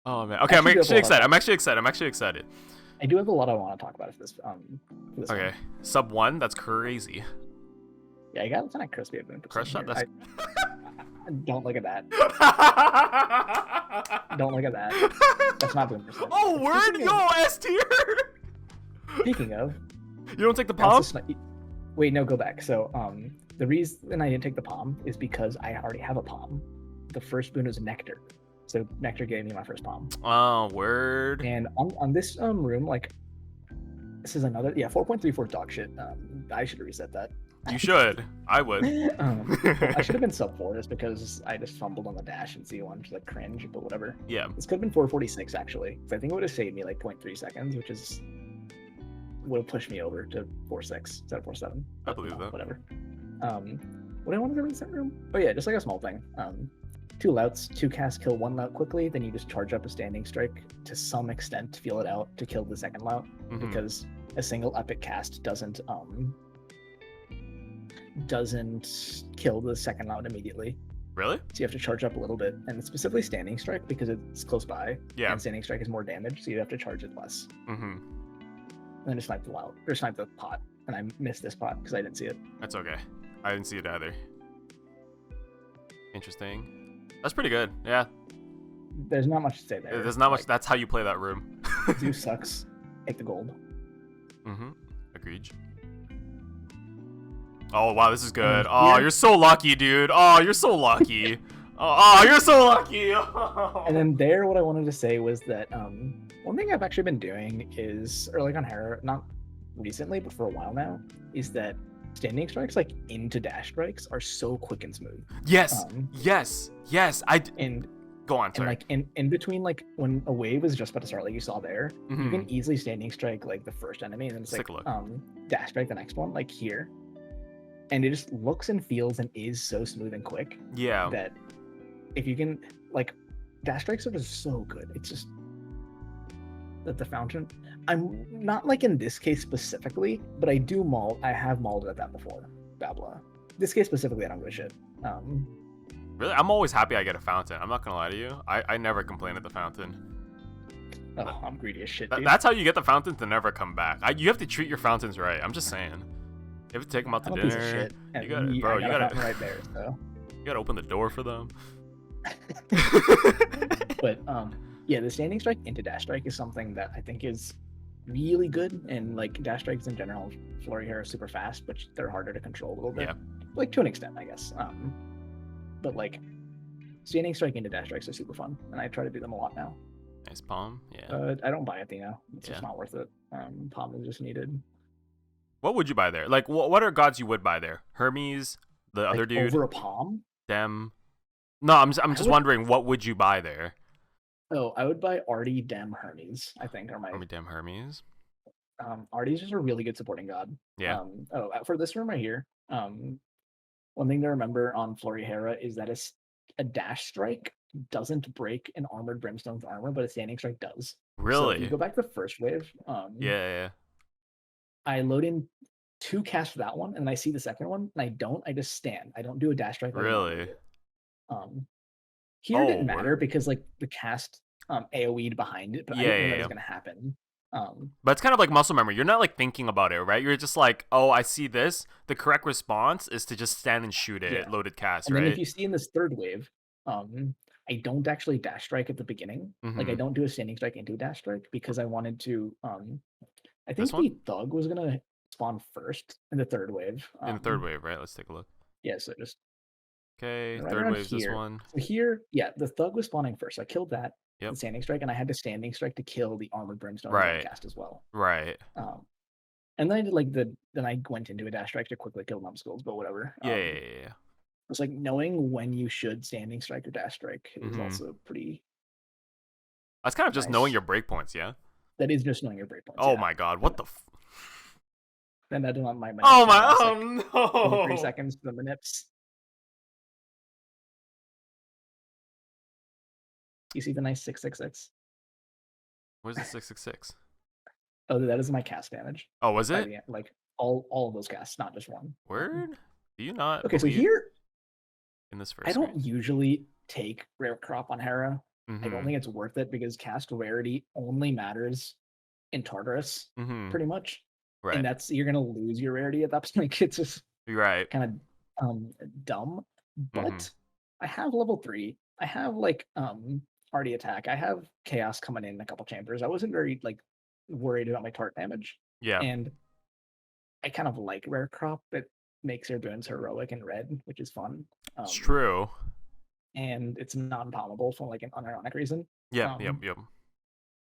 Oh man. Okay, I'm actually excited. I'm actually excited. I'm actually excited. I do have a lot I want to talk about for this. Okay, One. sub 1. That's crazy. Yeah, I got kind of crispy at Crush shot. That's. Don't look at that. Don't look at that. That's not boom percent. Oh, word, yo, S tier. Speaking of, you don't take the palm. Wait, no, go back. So, the reason I didn't take the palm is because I already have a palm. The first boon was nectar, so nectar gave me my first palm. Oh, word. And on this room, like, this is another 4.34 dog shit. I should reset that. You should. I would. I should have been sub 4 just because I just fumbled on the dash and C1, which is like cringe, but whatever. Yeah. This could have been 446 actually. So I think it would have saved me like 0.3 seconds, which is would have pushed me over to 4.6 instead of 4.7. I believe that. Whatever. What I wanted to reset room? Oh yeah, just like a small thing. 2 louts, 2 casts kill 1 lout quickly, then you just charge up a standing strike to some extent, feel it out to kill the second lout, because a single epic cast doesn't kill the second lout immediately. Really? So you have to charge up a little bit, and it's specifically standing strike because it's close by. Yeah. And standing strike is more damage, so you have to charge it less. Mm-hmm. And then just snipe the lout, or snipe the pot, and I missed this pot because I didn't see it. That's okay. I didn't see it either. Interesting. That's pretty good. Yeah. There's not much to say there. There's not much. That's how you play that room. Zeus sucks. Take the gold. Mm-hmm. Agreed. Oh wow, this is good. Oh, you're so lucky, dude. Oh, you're so lucky. Oh, you're so lucky. And then there, what I wanted to say was that one thing I've actually been doing is, or like on Hera, not recently, but for a while now, is that standing strikes like into dash strikes are so quick and smooth. Yes. Yes. And go on. Sorry. And like in between, like when a wave is just about to start, like you saw there, you can easily standing strike like the first enemy, and then it's like dash strike the next one, like here. And it just looks and feels and is so smooth and quick. Yeah. That if you can, like, dash strikes are just so good. It's just that the fountain. I'm not like in this case specifically, but I do maul. I have mauled at that before. Babla. This case specifically, I don't give a shit. Really, I'm always happy I get a fountain. I'm not gonna lie to you. I never complain at the fountain. Oh, I'm greedy as shit, dude. That's how you get the fountain to never come back. You have to treat your fountains right. I'm just saying. You have to take them out to dinner. Piece of shit. You gotta, bro. You gotta right there. So. You gotta open the door for them. But yeah, the standing strike into dash strike is something that I think is really good, and like dash strikes in general, Flurry here are super fast, but they're harder to control a little bit. Yeah. Like to an extent, I guess. But like standing strike into dash strikes are super fun, and I try to do them a lot now. Nice palm. Yeah. I don't buy Athena. It's just not worth it. Palm is just needed. What would you buy there? Like, what are gods you would buy there? Hermes, the other dude. Over a palm? Dem. No, I'm just wondering, what would you buy there? Oh, I would buy Artie, Dem, Hermes. I think are my. Artie, Dem, Hermes. Artie's just a really good supporting god. Yeah. For this room right here, one thing to remember on Flurry Hera is that a dash strike doesn't break an armored brimstone's armor, but a standing strike does. Really? So if you go back to the first wave. Yeah. I load in 2 casts for that one, and I see the second one, and I just stand. I don't do a dash strike. Really? Here it didn't matter because like the cast AoE'd behind it, but I didn't know that was gonna happen. But it's kind of like muscle memory. You're not like thinking about it, right? You're just like, oh, I see this. The correct response is to just stand and shoot it, loaded cast, and right? Then if you see in this third wave, I don't actually dash strike at the beginning. Like I don't do a standing strike into a dash strike because I wanted to I think the thug was gonna spawn first in the third wave. In the third wave, right? Let's take a look. Yeah, so just okay. Third wave's this one. So here, yeah, the thug was spawning first. So I killed that. Yep. The standing strike, and I had to standing strike to kill the armored brimstone cast as well. Right. And then I did like then I went into a dash strike to quickly kill numbskulls, but whatever. Yeah. It's like knowing when you should standing strike or dash strike is also pretty. That's kind of just knowing your breakpoints, yeah. That is just knowing your breakpoints. Oh my god, what the? Then that did not my. Oh my! Oh no! 3 seconds to the manips. You see the nice 666. Where's the 666? Oh, that is my cast damage. Oh, was it? Like all of those casts, not just one. Word? Do you not? Okay, so here in this first. I don't usually take rare crop on Hera. I don't Mm-hmm. think it's worth it because cast rarity only matters in Tartarus, Mm-hmm. pretty much. And Right. that's you're gonna lose your rarity at that point. It's just You're right. kind of dumb. Mm-hmm. But I have level 3. I have like arty attack. I have chaos coming in a couple chambers. I wasn't very like worried about my tart damage. Yeah. And I kind of like rare crop that makes your boons heroic and red, which is fun. It's Um, true. and it's non-palmable for like an unironic reason. Yep. Yep. Um, Yep.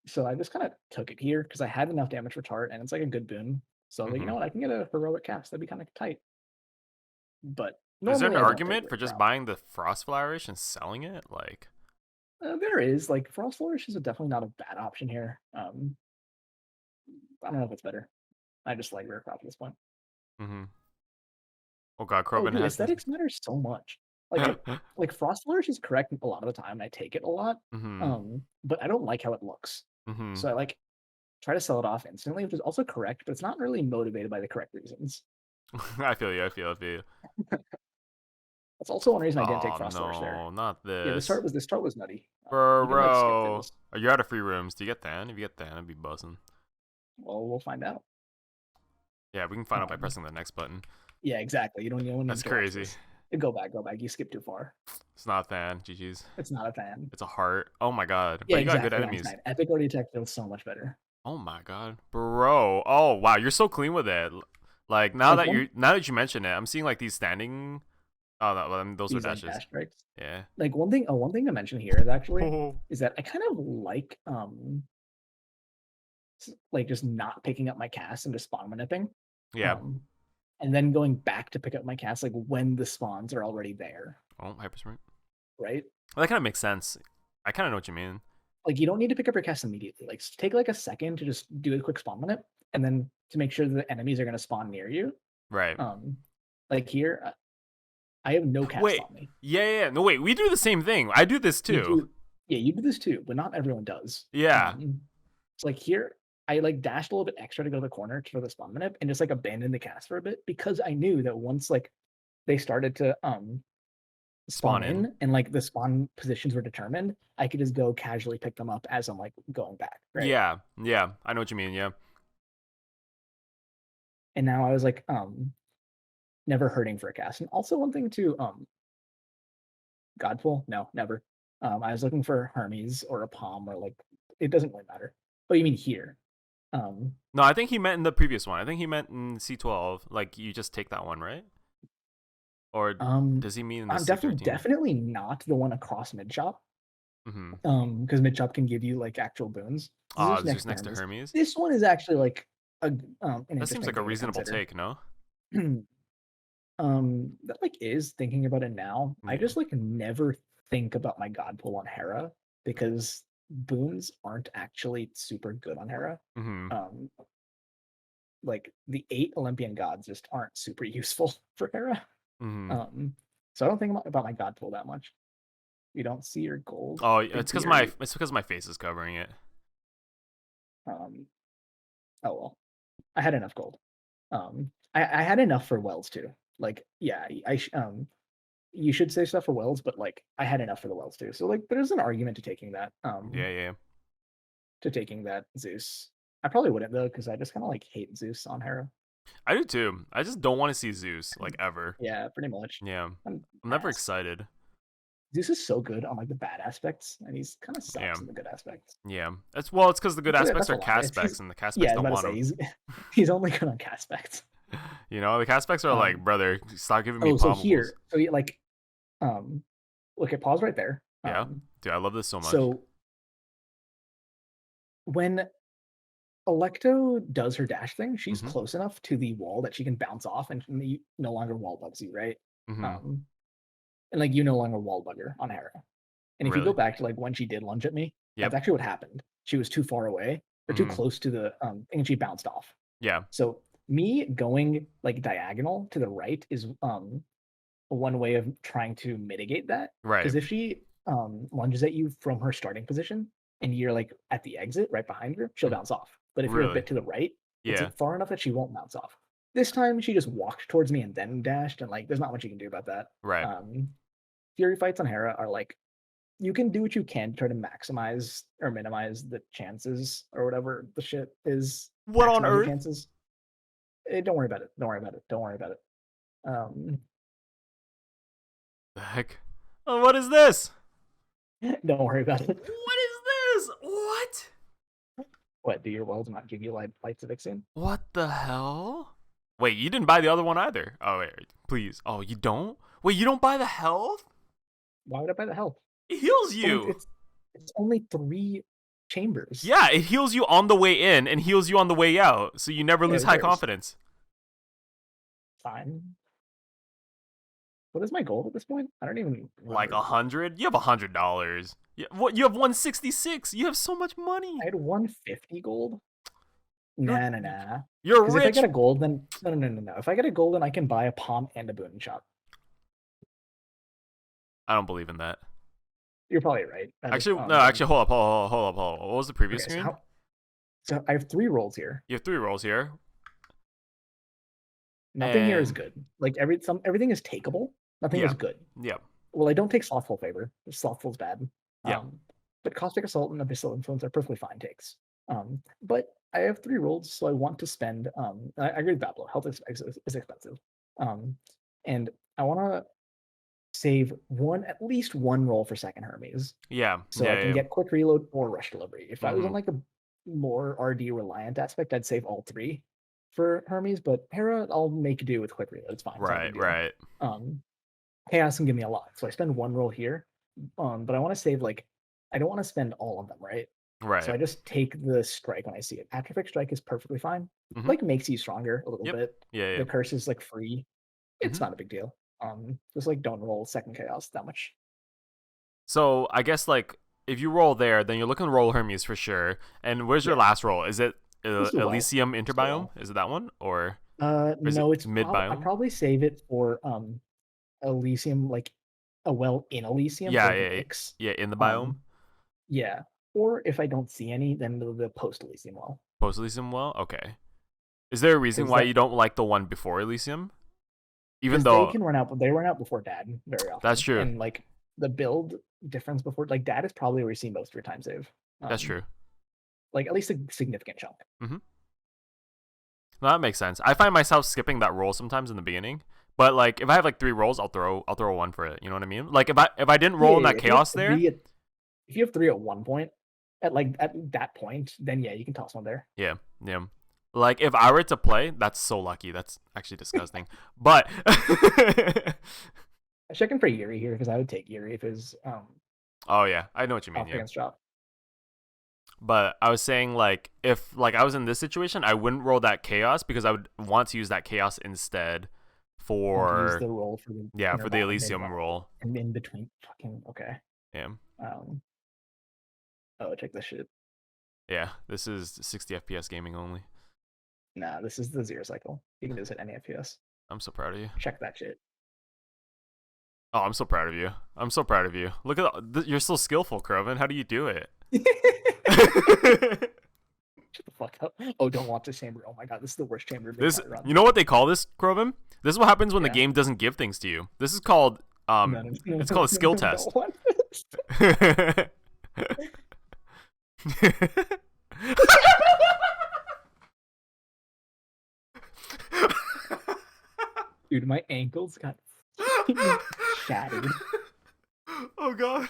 so I just kind of took it here because I had enough damage for tart, and it's like a good boon. So I was like, you Mm-hmm. know what, I can get a heroic cast. That'd be kind of tight. But Is there an normally I don't take argument rare for just crop. buying the frost flourish and selling it? Like, There is like frost flourish is definitely not a bad option here. I don't know if it's better. I just like rare crop at this point. mm-hmm. Oh god, Oh, croven dude, has been. aesthetics matter so much. Like I like frost flourish is correct a lot of the time. I take it a lot. mm-hmm. But I don't like how it looks. Mm-hmm. So I like try to sell it off instantly, which is also correct, but it's not really motivated by the correct reasons. I feel you. I feel. I feel you. That's also one reason I didn't take Oh frost flourish there. no, not Yeah, this, this start was nutty. You can like skip through bro. this. Are you out of free rooms? Do you get that? If you get that, I'd be buzzing. Well, we'll find out. Yeah, we can find out by Um, pressing the next button. yeah, exactly. You don't That's need to watch crazy. this. Go back. You skipped too far. It's not a fan. GG's. It's not a fan. It's a heart. Oh my god. Yeah, But you got good exactly. Nice, enemies. nice. Epic already tech feels so much better. Oh my god, bro. Oh wow, you're so clean with it. Like Like one now that you mention it, I'm seeing like these standing. Oh no, well, I mean, those were these like dashes. dash strikes. Yeah. Like one thing to mention here is actually Oh. is that I kind of like like just not picking up my cast and just spawn nipping. Yeah. Um and then going back to pick up my cast like when the spawns are already there, Oh, hyper sprint. right? Well, that kind of makes sense. I kind of know what you mean. Like you don't need to pick up your cast immediately. Like take like a second to just do a quick spawn minute, and then to make sure that the enemies are going to spawn near you. Right. Like here, I have no cast Wait. on me. Yeah. No, wait. We do the same thing. I do this You too. do, yeah, you do this too, but not everyone does. Yeah. It's like here, I like dashed a little bit extra to go to the corner for the spawn minute, and just like abandoned the cast for a bit because I knew that once like they started to Spawn spawn in. in and like the spawn positions were determined, I could just go casually pick them up as I'm like going back, right? Yeah. Yeah. I know what you mean. Yeah. And now I was like never hurting for a cast. And also one thing too, Godful, no, never. I was looking for Hermes or a Palm or like it doesn't really matter. Oh, you mean here? No, I think he meant in the previous one. I think he meant in C12. Like you just take that one, right? Or does he mean in the I'm C13? definitely not the one across mid shop. Mm-hmm. Because mid shop can give you like actual boons. Ah, Zeus Zeus next to next to Hermes. Hermes. This one is actually like an That seems interesting like a thing to reasonable consider. take, no? That like is thinking about it now. I Yeah. just like never think about my god pull on Hera because boons aren't actually super good on Hera. Mm-hmm. Like the 8 Olympian gods just aren't super useful for Hera. Mm-hmm. So I don't think about my god pull that much. You don't see your gold. Oh, Big it's because theory. my face is covering it. Oh well, I had enough gold. I had enough for wells too. Like yeah, you should say stuff for wells, but like I had enough for the wells too. So like there's an argument to taking that. Yeah. To taking that Zeus. I probably wouldn't though, because I just kind of like hate Zeus on Hera. I do too. I just don't want to see Zeus like ever. Yeah, pretty much. Yeah. I'm I'm never ass. excited. Zeus is so good on like the bad aspects, and he's kind of Yeah. sucks in the good aspects. Yeah. It's because the good aspects That's a are lie. cast specs and the cast Yeah, specs I was don't about want to say them. he's only good on cast specs. You know, the cast specs are like, brother, stop giving me Oh, so pommables. here, so you like, look at pause right there. Yeah. Dude, I love this so much. So when Electo does her dash thing, she's close enough to the wall that she can bounce off and you no longer wall bugs you, right? And like you no longer wall bug her on Hera. And if you go Really? back to like when she did lunge at me, Yep. that's actually what happened. She was too far away or too close to the and she bounced off. Yeah. So me going like diagonal to the right is one way of trying to mitigate that. Right. Because if she lunges at you from her starting position and you're like at the exit right behind her, she'll bounce off. But if you're a Really? bit to the right, it's Yeah. far enough that she won't bounce off. This time she just walked towards me and then dashed, and like there's not much you can do about that. Right. Fury fights on Hera are like you can do what you can to try to maximize or minimize the chances or whatever the shit is. What on Maximizing earth? chances. Don't worry about it. Don't worry about it. Don't worry about it. The heck? Oh, what is this? Don't worry about it. What is this? What? What, do your worlds not give you lights of Ixion? What the hell? Wait, you didn't buy the other one either. Oh, wait, please. Oh, you don't? Wait, you don't buy the health? Why would I buy the health? It heals It's only, you. it's only 3 chambers. Yeah, it heals you on the way in and heals you on the way out, so you never Yeah, lose who high cares? confidence. Fine. What is my goal at this point? I don't even Like remember. 100? You have $100. What? You have 166. You have so much money. I had 150 gold. You're, Nah. you're Because if I rich. get a gold, then no. If I get a gold, then I can buy a palm and a boon shop. I don't believe in that. You're probably right. Actually, no. Actually, hold up. What was the previous Okay, screen? so I have 3 rolls here. You have 3 rolls here. Nothing here is And good. Like everything is takeable. Nothing yeah, is good. yeah, Well, I don't take Slothful favor. Slothful's bad. yeah. But Caustic Assault and Abyssal Influence are perfectly fine takes. But I have 3 rolls, so I want to spend. I agree with Bablo. Health is expensive. And I want to save at least one roll for second Hermes, Yeah, so yeah, I can yeah. get quick reload or rush delivery. If I was on Mhm. like a more RD reliant aspect, I'd save all 3 for Hermes. But Hera, I'll make do with quick reload. It's fine. It's not a Right, big deal. right. Chaos can give me a lot, so I spend 1 roll here. But I want to save I don't want to spend all of them, right? So Right. I just take the strike when I see it. Atrophic strike is perfectly fine. Mhm. Makes you stronger a little Yep. bit. Yeah, yeah. The curse is free. It's Mhm. not a big deal. Just don't roll second chaos that much. So I guess if you roll there, then you're looking to roll Hermes for sure. And where's your Yeah, last roll? Is it let's do well. Elysium Let's do interbiome? well. Is it that one or is it No, it's mid I biome? probably save it for Elysium, a well in Elysium, so Yeah, an yeah, yeah. Ix. Yeah, in the biome. Um, yeah. Or if I don't see any, then the post Elysium well. Post Elysium well? Okay. Is there a reason Because why you don't like the one before Elysium? Even they though can run out, but they run out before Dad very that's often. true. And the build difference before Dad is probably where you see most of your time save. That's true. At least a significant chunk. Mm-hmm. No, that makes sense. I find myself skipping that roll sometimes in the beginning. But if I have 3 rolls, I'll throw one for it. You know what I mean? If I didn't roll in that chaos there, If you have 3 at one point, at that point, then yeah, you can toss one there. yeah, yeah. If I were to play, that's so lucky. That's actually disgusting. But I'm checking for Yuri here because I would take Yuri if it was oh yeah, I know what you mean. off Yeah. against drop. But I was saying if I was in this situation, I wouldn't roll that chaos because I would want to use that chaos instead Use for the roll for the for the Elysium roll. and in between. Fucking okay. Yeah. Oh, check this shit. Yeah, this is 60 FPS gaming only. Nah, this is the 0 cycle. You can do this at any FPS. I'm so proud of you. Check that shit. Oh, I'm so proud of you. I'm so proud of you. Look at you're so skillful, Croven. How do you do it? Shut the fuck up. Oh, don't watch this chamber. Oh my god, this is the worst chamber. You know what they call this, Croven? This is what happens when the Yeah. game doesn't give things to you. This is called it's called a skill test. Dude, my ankles got shattered. Oh god.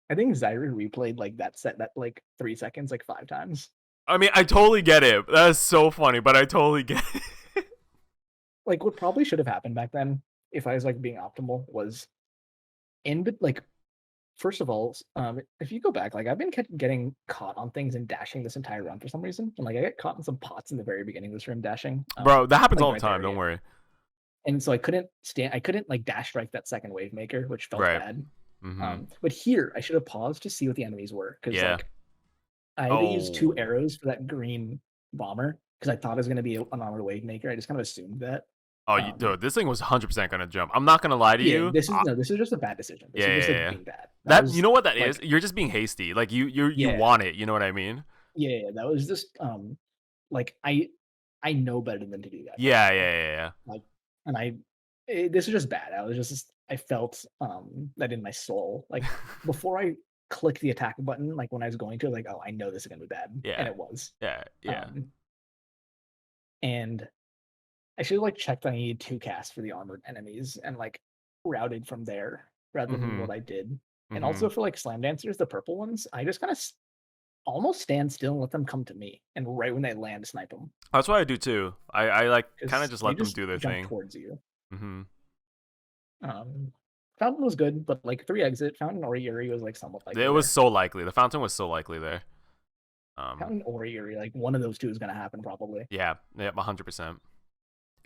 I think Zyra replayed that 3 seconds 5 times. I mean, I totally get it. That is so funny, but I totally get it. What probably should have happened back then, if I was being optimal, was first of all, if you go back, I've been getting caught on things and dashing this entire run for some reason, and I got caught in some pots in the very beginning of this room dashing. Bro, that happens all the right time. there, Don't yeah. worry. And so I couldn't dash strike that second wave maker, which felt Right. bad. Mm-hmm. But here I should have paused to see what the enemies were, because Yeah. I had to use 2 Oh. arrows for that green bomber because I thought it was going to be an armored wave maker. I just kind of assumed that. Oh, dude, this thing was 100% gonna jump. I'm not gonna lie to you. This is just a bad decision. This is just being bad. That you know what that is? You're just being hasty. You want it. You know what I mean? Yeah, that was just I know better than to do that. Yeah. And this is just bad. I felt that in my soul. Like before I clicked the attack button, like when I was going to, like, oh, I know this is gonna be bad, and Yeah, it was. yeah, yeah. Um, and I should have like checked I needed 2 casts for the armored enemies and like routed from there rather than Mm-hmm. what I did. And Mm-hmm. also for like slam dancers, the purple ones, I just kind of almost stand still and let them come to me, and right when they land, snipe them That's what I do too. I like kind of because just they let them just do their jump thing. towards you. Mm-hmm. Um, Fountain was good, but like 3 exit, Fountain or Yuri was like somewhat It likely was there. so likely. The fountain was so likely there. Fountain or Yuri, like one of those two is gonna happen probably. Yeah, yeah, 100%. In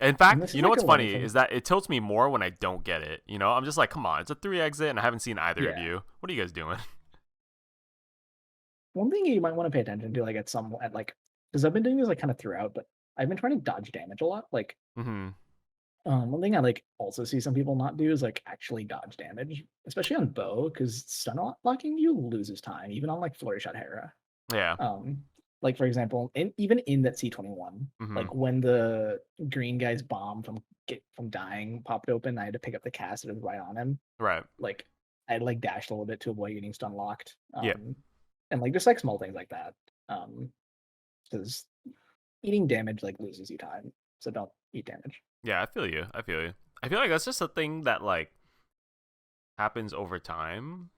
And fact, this you is know like what's a way funny from is that it tilts me more when I don't get it. You know, I'm just like, come on, it's a 3 exit, and I haven't seen either of yeah. you. What are you guys doing? One thing you might want to pay attention to, like at like, because I've been doing this like kind of throughout, but I've been trying to dodge damage a lot. Like, Mm-hmm. one thing I like also see some people not do is like actually dodge damage, especially on bow, because stun locking you loses time, even on like Flurry Shot Hera. Yeah. Um, like for example, even in that C21, Mm-hmm. like when the green guy's bomb from dying popped open, I had to pick up the cast that was right on him. Right. Like I like dashed a little bit to avoid getting stun locked. Yeah. And like just like small things like that. Because eating damage like loses you time, so don't eat damage. Yeah. I feel you. I feel you. I feel like that's just a thing that like happens over time.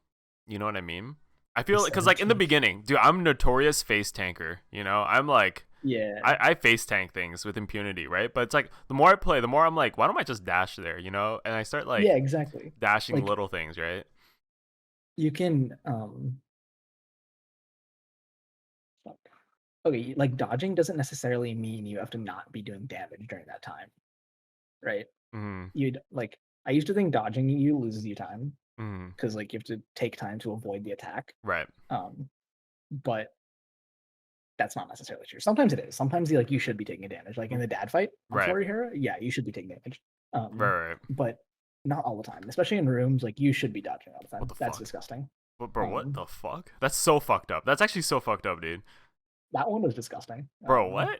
You know what I mean? I feel because like in the 17th. beginning, dude, I'm notorious face tanker. You know, I'm like Yeah, I face tank things with impunity, right? But it's like the more I play, the more I'm like, why don't I just dash there? You know, and I start yeah, like exactly. dashing Like little things, right? you can okay, like dodging doesn't necessarily mean you have to not be doing damage during that time, right? Mm-hmm. You'd like I used to think dodging you loses you time Mm-hmm. because like you have to take time to avoid the attack. Right. Um, but that's not necessarily true. Sometimes it is. Sometimes you should be taking a damage. Like in the dad fight on Right. Flurry Hera, yeah, you should be taking damage. Right. Right. But not all the time, especially in rooms. Like you should be dodging all the What time. the That's fuck? disgusting. What, bro? What Um, the fuck? That's so fucked up. That's actually so fucked up, dude. that one was disgusting. Bro, what?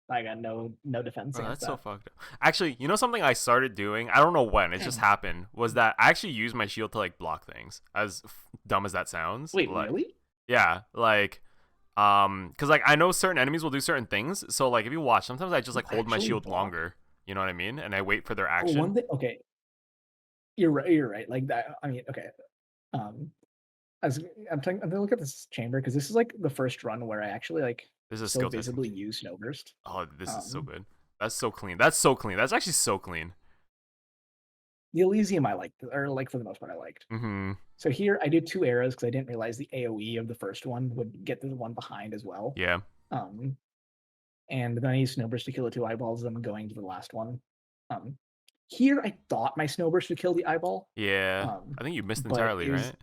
I got no defense Bro, against that's so that. fucked up. Actually, you know something I started doing? I don't know when. It just Hmm. happened. Was that I actually used my shield to like block things. As dumb as that sounds, Wait, like really? yeah, like because like I know certain enemies will do certain things. So like if you watch, sometimes I just You like hold my actually shield block? longer. You know what I mean? And I wait for their Oh, action. one thing. Okay, you're right. You're right. Like that. I mean, okay. Um, as I'm gonna look at this chamber because this is like the first run where I actually like This is so skill testing. visibly use Snowburst. Oh, this is so Um, good. That's so clean. That's so clean. That's actually so clean. the Elysium I liked, or like for the most part I liked. Mm-hmm. So here I did 2 arrows because I didn't realize the AOE of the first one would get the one behind as well. Yeah. Um, and then I used Snowburst to kill the 2 eyeballs. Then going to the last one. Um, here I thought my Snowburst would kill the eyeball. Yeah. I think you missed But entirely, right?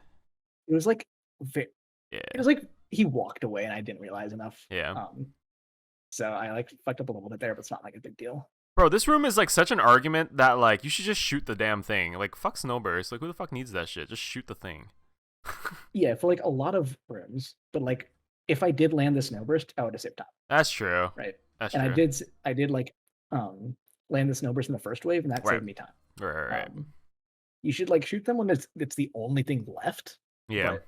it was like it Yeah. was like he walked away and I didn't realize enough. Yeah. So I like fucked up a little bit there, but it's not like a big deal. Bro, this room is like such an argument that like you should just shoot the damn thing. Like fuck snowburst. Like who the fuck needs that shit? Just shoot the thing. Yeah, for like a lot of rooms, but like if I did land the Snowburst, I would have saved time, That's true. right? That's And true. I did like land the Snowburst in the first wave, and that Right. saved me time. Right. You should like shoot them when it's the only thing left. Yeah. But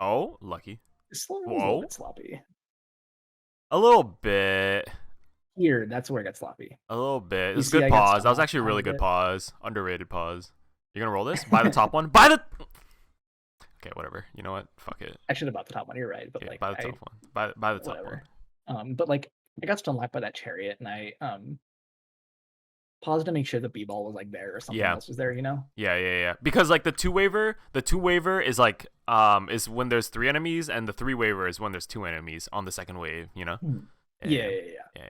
Oh, lucky. this one was a little Whoa. bit sloppy. A little bit. Here, that's where it gets sloppy. A little bit. It You was a see, good I got pause. stun That was locked actually a really behind good it. pause. Underrated pause. You're gonna roll this? Buy the top one. Buy the. Okay, whatever. You know what? Fuck it. I should have bought the top one. You're right, but Yeah, like buy the top one. Buy the top one. whatever. But like I got stun locked by that chariot, and I paused to make sure the b-ball was like there or something Yeah. else was there. You know? Yeah. Because like the two waiver is like is when there's 3 enemies, and the 3 waiver is when there's 2 enemies on the second wave. You know? Yeah. Yeah.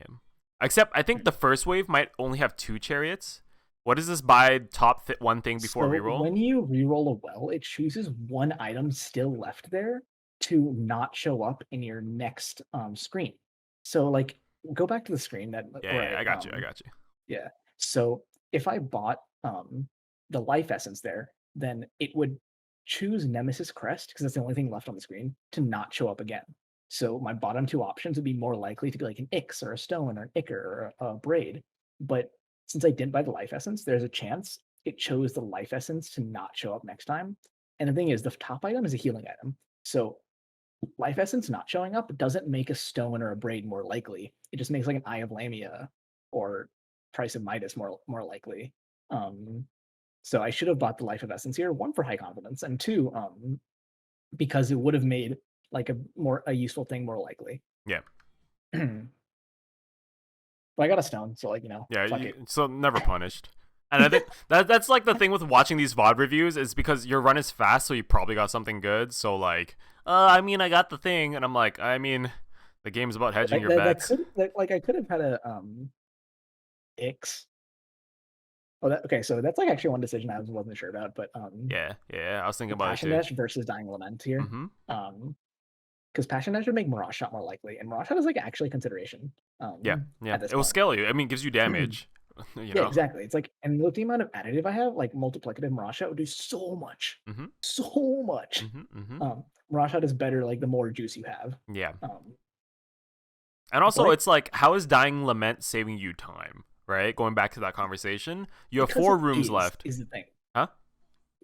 Except I think the first wave might only have 2 chariots. What is this buy top one thing before So reroll? when you reroll a well, it chooses one item still left there to not show up in your next screen. So like go back to the screen that Yeah, I got you. Yeah. So if I bought the life essence there, then it would choose Nemesis Crest because that's the only thing left on the screen to not show up again. So my bottom 2 options would be more likely to be like an Ix or a Stone or an Ichor or a Braid. But since I didn't buy the life essence, there's a chance it chose the life essence to not show up next time. And the thing is, the top item is a healing item. So life essence not showing up doesn't make a stone or a braid more likely. It just makes like an Eye of Lamia or Price of Midas more likely. So I should have bought the life of essence here, one for high confidence, and two, because it would have made like a useful thing more likely. Yeah. But I got a stone, so like Yeah. So never punished. And I think that's like the thing with watching these VOD reviews is because your run is fast, so you probably got something good. So like, I mean, I got the thing, and I'm like, I mean, the game's about hedging your bets. I could have had a Ix. Oh, okay. So that's like actually one decision I wasn't sure about, but yeah, I was thinking about it Passion too. Dash versus Dying Lament here. Mm-hmm. Because Passion Dash would make Mirage Shot more likely, and Mirage Shot is like actually consideration. Yeah. At this it will point. scale you. I mean, it gives you damage. Yeah, exactly. It's like, and with the amount of additive I have, like multiplicative Mirage Shot would do so much, so much. Mirage Shot is better like the more juice you have. Yeah. And also, like, it's like, how is Dying Lament saving you time? Right? Going back to that conversation, you have 4 rooms left. Is the thing? Huh?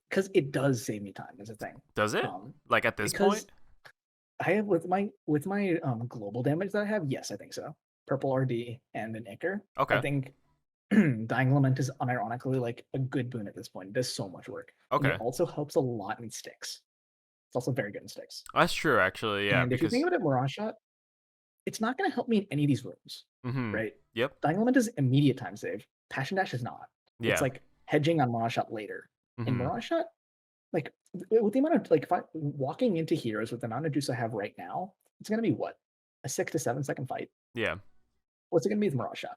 Because it does save me time. Is the thing. Does it? Like at this point? I have with my global damage that I have. Yes, I think so. Purple RD and an Icker. Okay. I think Dying Lament is unironically like a good boon at this point. It does so much work. Okay. And it also helps a lot in sticks. It's also very good in sticks. That's true, actually. Yeah. And if you think about it, Mirage Shot, it's not going to help me in any of these rooms, right? Yep. Dying Lament is immediate time save. Passion Dash is not. Yeah. It's like hedging on Mirage Shot later. In Mirage Shot, like with the amount of like if I walking into heroes with the amount of juice I have right now, it's going to be what, a 6 to 7 second fight. Yeah. What's it going to be with Mirage Shot?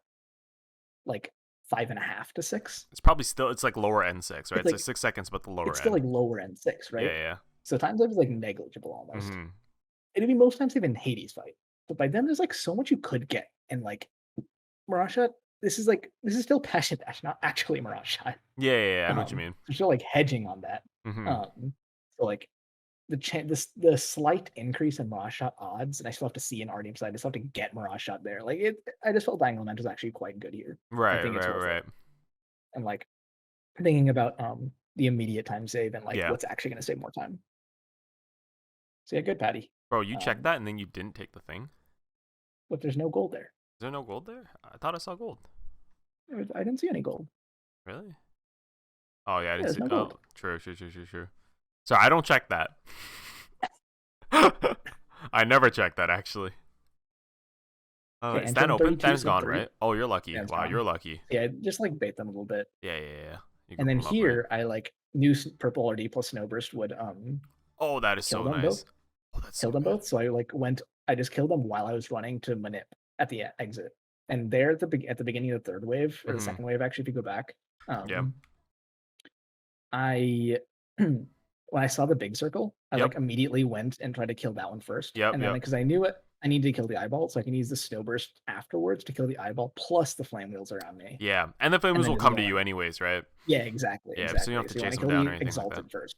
Like 5.5 to 6. It's probably still like lower end 6, right? It's like 6 seconds, but the lower end. It's still like lower end 6, right? Yeah. So time save is like negligible almost. It'd be most times even Hades fight. But by then there's like so much you could get. And like Mirage Shot, this is still Passion Dash, not actually Mirage Shot. Yeah, I know what you mean. You're still like hedging on that. So like the slight increase in Mirage Shot odds, and I still have to see an RDM side. I still have to get Mirage Shot there. Like I just felt Dying Lament was actually quite good here. Right. And like thinking about the immediate time save and like what's actually going to save more time. So yeah, good Patty. Bro, you checked that and then you didn't take the thing? But there's no gold there. Is there no gold there? I thought I saw gold. I didn't see any gold. Really? Oh yeah, I didn't see. No gold. True. So I don't check that. I never check that actually. Is that open? That's gone, right? Oh, you're lucky. Wow, gone. You're lucky. Yeah, just like bait them a little bit. Yeah. And then here, I like knew Purple RD plus Snowburst would Oh, that is so nice. Both. Oh, that's killed them both. So I just killed them while I was running to Manip at the exit. And there at the beginning of the third wave, or the second wave actually, if you go back, I when I saw the big circle, I like immediately went and tried to kill that one first. And then because I knew it, I needed to kill the eyeball, so I can use the Snowburst afterwards to kill the eyeball plus the flame wheels around me. Yeah, and the flame wheels will come to you anyways, right? Yeah, exactly. Yeah, exactly. so you don't have to chase them down or anything Exalted like that. First.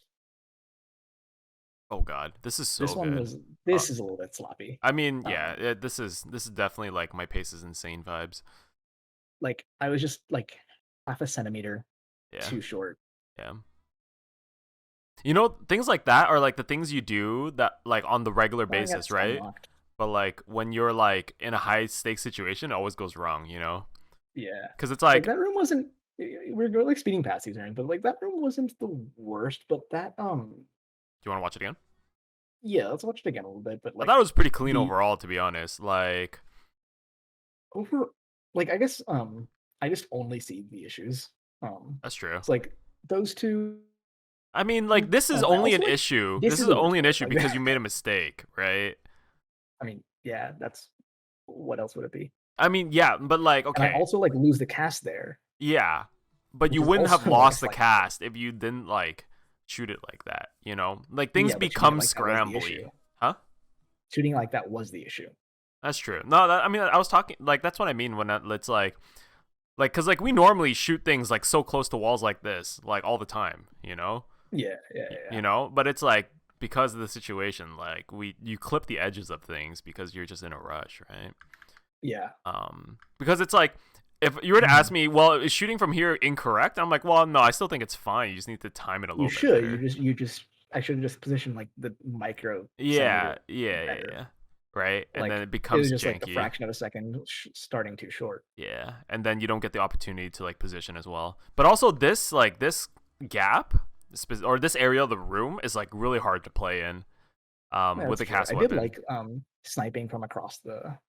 Oh god, this is so good. This is a little bit sloppy. I mean, this is definitely like my pace is insane vibes. Like I was just like half a centimeter too short. Yeah. You know, things like that are like the things you do that like on the regular basis, right? Unlocked. But like when you're like in a high stakes situation, it always goes wrong, you know? Yeah. Because it's like that room wasn't. We're like speeding past these things, but like that room wasn't the worst. But that Do you want to watch it again? Yeah, let's watch it again a little bit. But like, I thought it was pretty clean overall, to be honest. Like I guess I just only see the issues. That's true. It's like those two. I mean, like this is only an issue. This is only an issue because you made a mistake, right? I mean, yeah, that's what else would it be? I mean, yeah, but like, okay. And I also like lose the cast there. Yeah, but you wouldn't have lost the cast if you didn't like shoot it like that. You know, like things become scrambly, huh? Shooting like that was the issue. That's true. No, I mean, I was talking like that's what I mean when it's like, because like we normally shoot things like so close to walls like this, like all the time. You know. Yeah. You know, but it's like because of the situation, like you clip the edges of things because you're just in a rush, right? Yeah. Because it's like if you were to ask Mhm. me, well, is shooting from here incorrect? I'm like, well, no, I still think it's fine. You just need to time it a You little bit should. better. You just. I should have just positioned like the micro Yeah, centimeter yeah, yeah, better. yeah. Right, and then Like it it was becomes just like the janky. fraction of a second starting too short. Yeah, and then you don't get the opportunity to like position as well. But also this like this gap or this area of the room is like really hard to play in with That's a true. cast I did weapon. like sniping from across the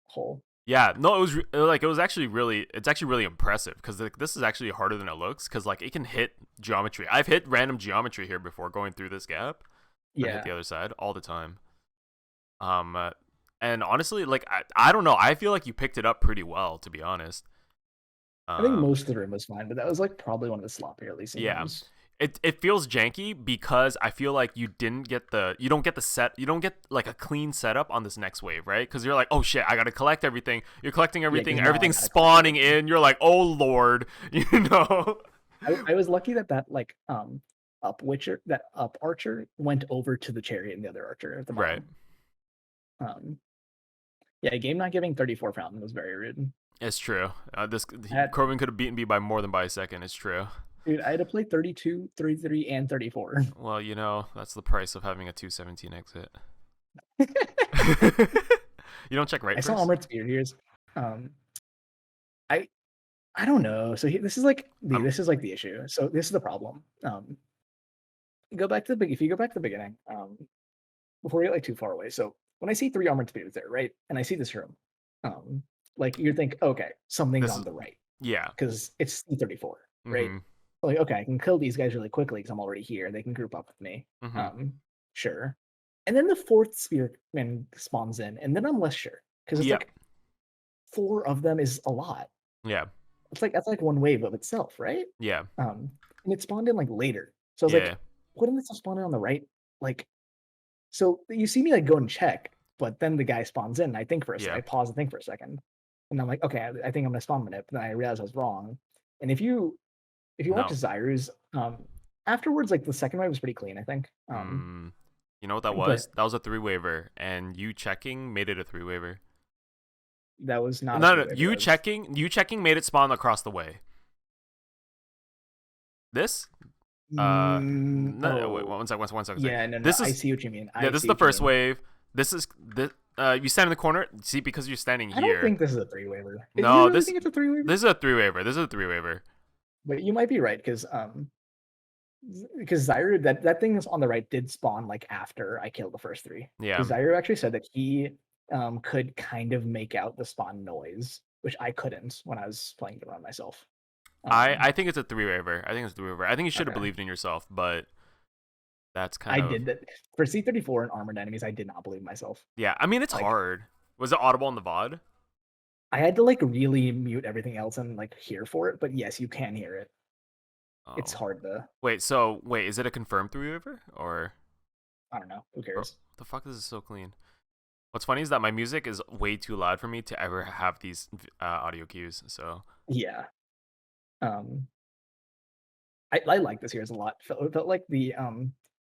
hole. Yeah, no, it was actually really it's actually really impressive because like, this is actually harder than it looks because like it can hit geometry. I've hit random geometry here before going through this gap, then hit Yeah. the other side all the time. Um, uh, and honestly, like I don't know, I feel like you picked it up pretty well to be honest. I think Um, most of the room was fine, but that was like probably one of the sloppier leasing yeah, rooms. it feels janky because I feel like you don't get the set you don't get like a clean setup on this next wave, right? Because you're like, oh shit, I gotta collect everything. You're collecting Yeah, because everything, now I everything's gotta collect spawning everything. in. You're like, oh lord, you know? I was lucky that like that up archer went over to the chariot and the other archer at the Right. bottom. Um, yeah, game not giving 34 fountain was very rude. It's true. This I had, Corbin could have beaten me by more than by a second. It's true. dude, I had to play 32, 33, and 34. Well, you know that's the price of having a 217 exit. You don't check right I saw first. armored spears. Um, I I don't know. So this is like Um, the issue. So this is the problem. Go back to the big. If you go back to the beginning, before we get like too far away. So when I see three armored spears there, right, and I see this room, um, like you think, okay, something's this on is the right yeah. because it's C34, right? Mhm. Like, okay, I can kill these guys really quickly because I'm already here. They can group up with me. Mhm. Sure. And then the fourth spearman spawns in, and then I'm less sure because it's Yep. like four of them is a lot. Yeah. It's like that's like one wave of itself, right? Yeah. And it spawned in like later. So I was like, Yeah. wouldn't this have spawned in on the right? Like, so you see me like go and check, but then the guy spawns in. And I think for a second, Yeah. I pause and think for a second, and I'm like, okay, I think I'm gonna spawn minute. But then I realize I was wrong. And if you watch No. Zyru's, afterwards, like the second wave was pretty clean, I think. Mm. You know what that was? But That was a three waiver, and you checking made it a three waiver. that was not a No, three no, wave. That was you checking made it spawn across the way. This? No, wait, oh one second. yeah, no, This I is see what you mean. yeah, I this is see the what you first mean. wave. This is this. You stand in the corner. See, because you're standing I don't here. think this is a three waiver. Do you No, really think it's a three waiver? this is a three waiver. This is a three waiver. But you might be right because Zyru that thing that's on the right did spawn like after I killed the first three. Yeah. Because Zyru actually said that he could kind of make out the spawn noise, which I couldn't when I was playing the run myself. I think it's a three waiver. I think it's a three waiver. I think you should have Okay. believed in yourself, but that's kind I of did that for C34 and armored enemies. I did not believe myself. yeah. I mean, it's Like hard. Was it audible in the VOD? I had to like really mute everything else and like hear for it. But yes, you can hear it. It's Oh, hard to. wait, is it a confirmed three waiver or? I don't know. Who Bro, cares? the fuck, this is so clean. What's funny is that my music is way too loud for me to ever have these audio cues. So Yeah. Um. I like this here's a lot. It felt like the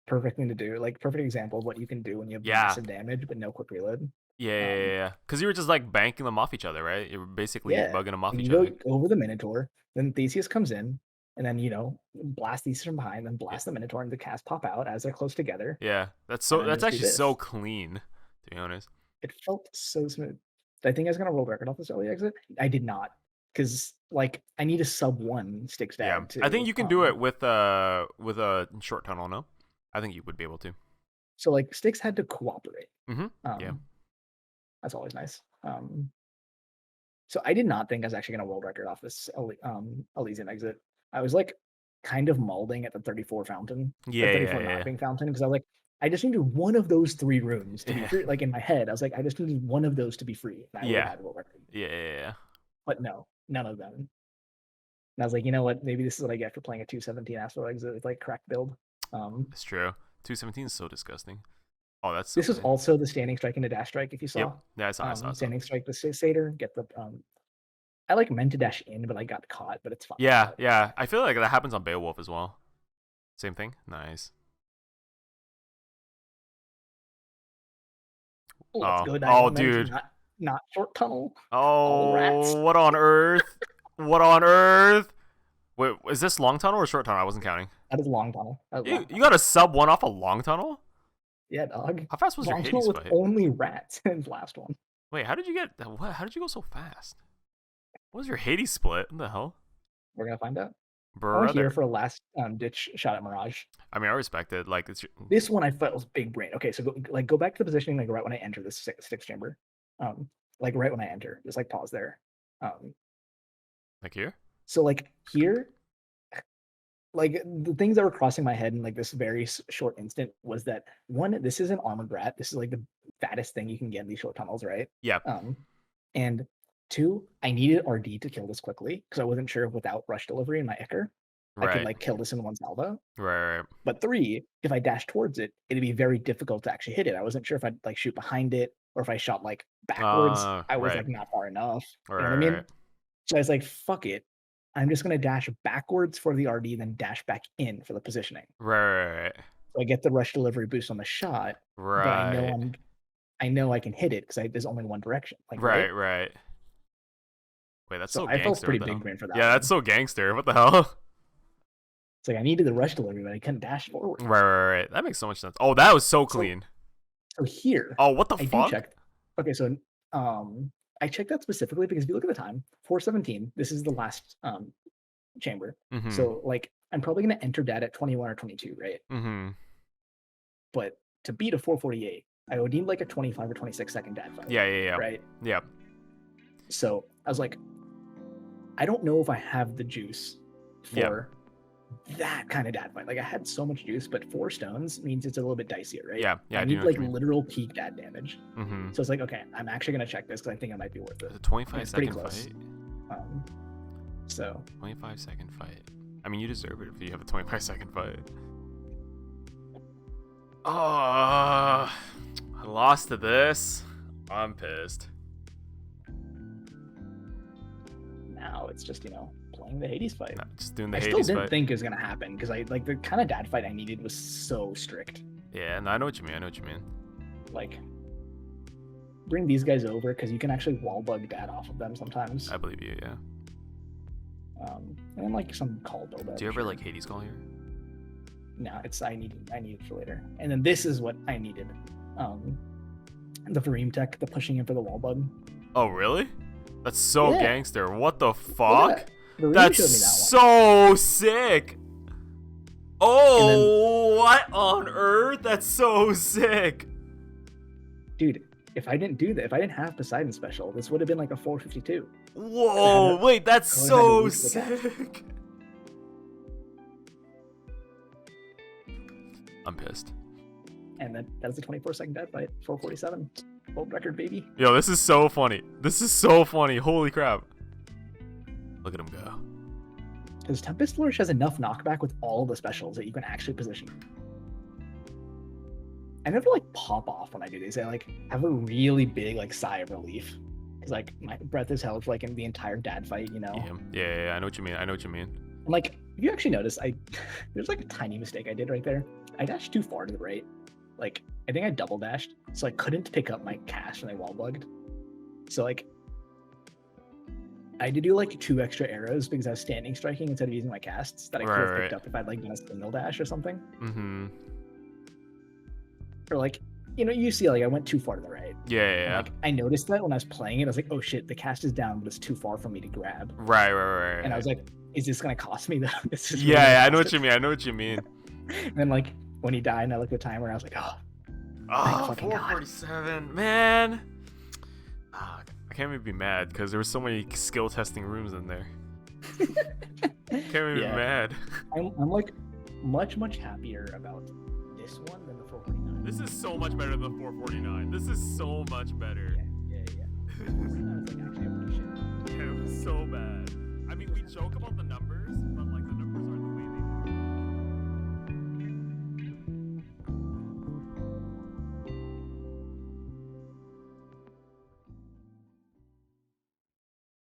perfect thing to do. Like perfect example of what you can do when you have yeah, massive damage but no quick reload. yeah. Um. Yeah. Because you were just like banking them off each other, right? You were basically Yeah. bugging them off Like each you go other. over the Minotaur, then Theseus comes in, and then blast Theseus from behind, then Yeah, blast the Minotaur, and the cast pop out as they're close together, yeah. and then That's just do actually so this. clean, to be honest. It felt so smooth. Did I think I was gonna roll record off this early exit? I did not, because like I need a sub one stick Yeah, stab I think to you can do it with a short tunnel. No, I think you would be able to. so like sticks had to cooperate. Yeah. Um, that's always nice. So I did not think I was actually gonna world record off this Elysium exit. I was like kind of mauling at the 34 fountain, or Yeah. 34 Yeah. not Yeah. being fountain, because I was like, I just needed one of those three rooms to be Yeah. free. Like in my head, I was like, I just needed one of those to be free, and I would have Yeah. had world record. Yeah. Yeah. But no, none of them. And I was like, you know what? Maybe this is what I get for playing a 217 Astro exit with like cracked build. It's true. 217 is so disgusting. Oh, that's so This was clean. also the standing strike and the dash strike. If you Yep. saw, Yeah, I saw. standing strike the Satyr, get the I like meant to dash in, but I got caught. But it's fine. Yeah. Yeah. I feel like that happens on Beowulf as well. Same thing. Nice. Oh, that's Oh. good. I Oh, meant to dude. not. not short tunnel. All rats. Oh, what on earth? What on earth? Wait, is this long tunnel or short tunnel? I wasn't counting. That is long tunnel. That is long You tunnel. got a sub 1 off a long tunnel? Yeah, dog. How fast was your Long Hades tunnel with fight? only rats in the last one. Wait, how did you get? What? How did you go so fast? What was your Hades split? What the hell, We're gonna find out. I brother? went here for a last ditch shot at Mirage. I mean, I respect it. Like, This one I felt was big brain. Okay, so go back to the positioning like right when I enter this six chamber. Like right when I enter, just like pause there. like here. So like here, like the things that were crossing my head in like this very short instant was that one, this is an armored rat. This is like the fattest thing you can get in these short tunnels, right? Yeah. And two, I needed RD to kill this quickly because I wasn't sure if without rush delivery in my Icar, I could like kill this in one salvo. Right. But three, if I dashed towards it, it'd be very difficult to actually hit it. I wasn't sure if I'd like shoot behind it or if I shot like backwards. I was like not far enough. You know what I mean? So I was like, fuck it. I'm just gonna dash backwards for the RD, then dash back in for the positioning. Right. So I get the rush delivery boost on the shot, Right. but I know I can hit it because there's only one direction. Like, right. Wait, that's so gangster. I felt pretty big brain for that. Yeah, that's so gangster. What the hell? It's like I needed the rush delivery, but I couldn't dash forward. Right. That makes so much sense. Oh, that was so clean. So here. Oh, what the fuck? Okay, so I checked that specifically because if you look at the time, 4:17. This is the last chamber. Mm-hmm. So like I'm probably gonna enter that at 21 or 22, right? Mm-hmm. But to beat a 4:48, I would need like a 25 or 26 second dad fight. Yeah. Right. Yeah. So I was like, I don't know if I have the juice for that kind of dad fight. Like I had so much juice, but 4 stones means it's a little bit dicier, right? Yeah. I need like literal peak dad damage. Mm-hmm. So it's like, okay, I'm actually gonna check this because I think it might be worth it. It's a 25-second fight. So 25-second fight. I mean, you deserve it if you have a 25-second fight. Oh, I lost to this. I'm pissed. Now it's just playing the Hades fight. No, just doing the I Hades still didn't fight. think it was gonna happen because I like the kind of dad fight I needed was so strict. Yeah, no, I know what you mean. Like, bring these guys over because you can actually wall bug dad off of them sometimes. I believe you, yeah. And like some call build up. Do you ever like Hades call here? No, I need it for later. And then this is what I needed. The Vareem tech, the pushing in for the wall bug. Oh really? That's so gangster. What the Look fuck? at that. That's showed me that so sick. Oh, what on earth? That's so sick. Dude, if I didn't do that, if I didn't have Poseidon special, this would have been like a 452. Whoa, wait, that's so sick. I'm pissed. And that was a 24-second dead fight, 447. World record, baby. Yo, this is so funny. Holy crap. Look at him go. Because Tempest Flourish has enough knockback with all the specials that you can actually position. I never like pop off when I do these. I like have a really big like sigh of relief. Because like my breath is held for like in the entire dad fight, Yeah, I know what you mean. And like, if you actually notice, there's like a tiny mistake I did right there. I dashed too far to the right. Like, I think I double dashed, so I couldn't pick up my cast when I wall bugged. So like, I had to do like 2 extra arrows because I was standing striking instead of using my casts that I could have picked up if I'd like done a single dash or something. Mm-hmm. Or like, you see like I went too far to the right. Yeah. Like, I noticed that when I was playing it, I was like, oh shit, the cast is down, but it's too far for me to grab. Right. And I was like, is this gonna cost me though? I know what you mean. And then like when he died and I looked at the timer and I was like, oh, 447, man. I can't even be mad because there were so many skill testing rooms in there. Can't even be mad. I'm like much happier about this one than the 449. This is so much better than the 449. This is so much better. Yeah. It was like actually a bunch of shit. Yeah, it was so bad. I mean, we joke about the number.